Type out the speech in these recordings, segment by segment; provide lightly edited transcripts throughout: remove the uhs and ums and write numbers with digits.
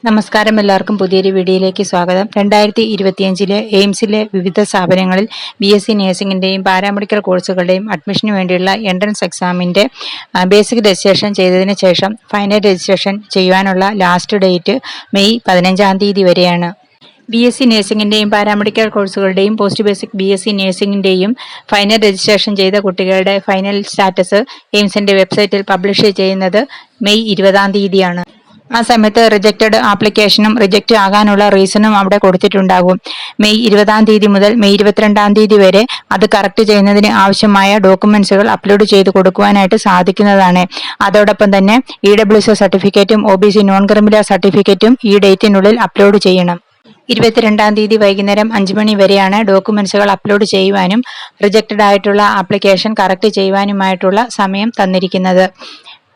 നമസ്കാരം, എല്ലാവർക്കും പുതിയൊരു വീഡിയോയിലേക്ക് സ്വാഗതം. 2025 എയിംസിലെ വിവിധ സ്ഥാപനങ്ങളിൽ BSc നഴ്സിംഗിൻ്റെയും പാരാമെഡിക്കൽ കോഴ്സുകളുടെയും അഡ്മിഷന് വേണ്ടിയുള്ള എൻട്രൻസ് എക്സാമിൻ്റെ ബേസിക് രജിസ്ട്രേഷൻ ചെയ്തതിന് ശേഷം ഫൈനൽ രജിസ്ട്രേഷൻ ചെയ്യുവാനുള്ള ലാസ്റ്റ് ഡേറ്റ് മെയ് 15-ാം തീയതി വരെയാണ്. BSc നഴ്സിംഗിൻ്റെയും പാരാമെഡിക്കൽ കോഴ്സുകളുടെയും പോസ്റ്റ് ബേസിക് BSc നഴ്സിംഗിൻ്റെയും ഫൈനൽ രജിസ്ട്രേഷൻ ചെയ്ത കുട്ടികളുടെ ഫൈനൽ സ്റ്റാറ്റസ് എയിംസിൻ്റെ വെബ്സൈറ്റിൽ പബ്ലിഷ് ചെയ്യുന്നത് മെയ് 20-ാം തീയതിയാണ്. ആ സമയത്ത് റിജക്റ്റഡ് ആപ്ലിക്കേഷനും റിജക്റ്റ് ആകാനുള്ള റീസണും അവിടെ കൊടുത്തിട്ടുണ്ടാകും. മെയ് 20-ാം തീയതി മുതൽ മെയ് 22-ാം തീയതി വരെ അത് കറക്റ്റ് ചെയ്യുന്നതിന് ആവശ്യമായ ഡോക്യുമെന്റ്സുകൾ അപ്ലോഡ് ചെയ്ത് കൊടുക്കുവാനായിട്ട് സാധിക്കുന്നതാണ്. അതോടൊപ്പം തന്നെ EWS സർട്ടിഫിക്കറ്റും OBC നോൺ ക്രിമിനൽ സർട്ടിഫിക്കറ്റും ഈ ഡേറ്റിനുള്ളിൽ അപ്ലോഡ് ചെയ്യണം. 22-ാം തീയതി വൈകുന്നേരം 5 മണി വരെയാണ് ഡോക്യുമെന്റ്സുകൾ അപ്ലോഡ് ചെയ്യുവാനും റിജക്റ്റഡ് ആയിട്ടുള്ള ആപ്ലിക്കേഷൻ കറക്റ്റ് ചെയ്യുവാനുമായിട്ടുള്ള സമയം തന്നിരിക്കുന്നത്.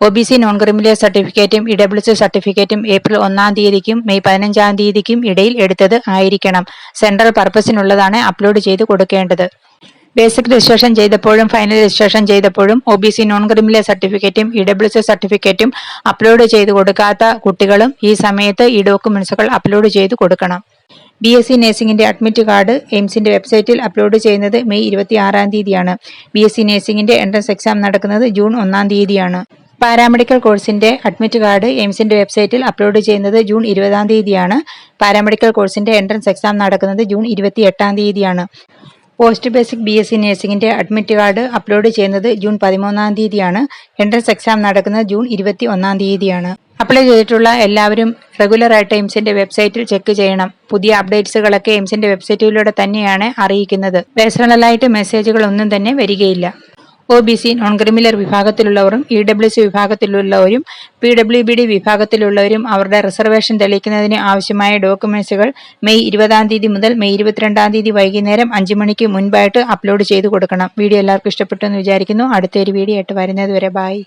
OBC നോൺ ക്രിമിനൽ സർട്ടിഫിക്കറ്റും EWS സർട്ടിഫിക്കറ്റും ഏപ്രിൽ 1-ാം തീയതിക്കും മെയ് 15-ാം തീയതിക്കും ഇടയിൽ എടുത്തത് ആയിരിക്കണം. സെൻട്രൽ പർപ്പസിനുള്ളതാണ് അപ്ലോഡ് ചെയ്ത് കൊടുക്കേണ്ടത്. ബേസിക് രജിസ്ട്രേഷൻ ചെയ്തപ്പോഴും ഫൈനൽ രജിസ്ട്രേഷൻ ചെയ്തപ്പോഴും OBC നോൺ ക്രിമിനൽ സർട്ടിഫിക്കറ്റും EWS സർട്ടിഫിക്കറ്റും അപ്ലോഡ് ചെയ്ത് കൊടുക്കാത്ത കുട്ടികളും ഈ സമയത്ത് ഈ ഡോക്യുമെന്റ്സുകൾ അപ്ലോഡ് ചെയ്ത് കൊടുക്കണം. BSc നഴ്സിംഗിന്റെ അഡ്മിറ്റ് കാർഡ് എയിംസിന്റെ വെബ്സൈറ്റിൽ അപ്ലോഡ് ചെയ്യുന്നത് മെയ് 26-ാം തീയതിയാണ്. BSc നഴ്സിംഗിന്റെ എൻട്രൻസ് എക്സാം നടക്കുന്നത് ജൂൺ 1-ാം തീയതിയാണ്. പാരാമെഡിക്കൽ കോഴ്സിന്റെ അഡ്മിറ്റ് കാർഡ് എയിംസിന്റെ വെബ്സൈറ്റിൽ അപ്ലോഡ് ചെയ്യുന്നത് ജൂൺ 20-ാം തീയതിയാണ്. പാരാമെഡിക്കൽ കോഴ്സിന്റെ എൻട്രൻസ് എക്സാം നടക്കുന്നത് ജൂൺ 28-ാം തീയതിയാണ്. പോസ്റ്റ് ബേസിക് BSc നഴ്സിംഗിന്റെ അഡ്മിറ്റ് കാർഡ് അപ്ലോഡ് ചെയ്യുന്നത് ജൂൺ 13-ാം തീയതിയാണ്. എൻട്രൻസ് എക്സാം നടക്കുന്നത് ജൂൺ 21-ാം തീയതിയാണ്. അപ്ലൈ ചെയ്തിട്ടുള്ള എല്ലാവരും റെഗുലറായിട്ട് എയിംസിന്റെ വെബ്സൈറ്റിൽ ചെക്ക് ചെയ്യണം. പുതിയ അപ്ഡേറ്റ്സുകളൊക്കെ എയിംസിന്റെ വെബ്സൈറ്റിലൂടെ തന്നെയാണ് അറിയിക്കുന്നത്. പേഴ്സണലായിട്ട് മെസ്സേജുകൾ ഒന്നും തന്നെ വരികയില്ല. OBC നോൺ ക്രിമിനൽ വിഭാഗത്തിലുള്ളവരും EWS വിഭാഗത്തിലുള്ളവരും PWBD വിഭാഗത്തിലുള്ളവരും അവരുടെ റിസർവേഷൻ തെളിയിക്കുന്നതിന് ആവശ്യമായ ഡോക്യുമെന്റ്സുകൾ മെയ് 20-ാം തീയതി മുതൽ മെയ് 22-ാം തീയതി വൈകുന്നേരം 5 മണിക്ക് മുൻപായിട്ട് അപ്ലോഡ് ചെയ്ത് കൊടുക്കണം. വീഡിയോ എല്ലാവർക്കും ഇഷ്ടപ്പെട്ടു എന്ന് വിചാരിക്കുന്നു. അടുത്തൊരു വീഡിയോ ആയിട്ട് വരുന്നത് വരെ ബൈ.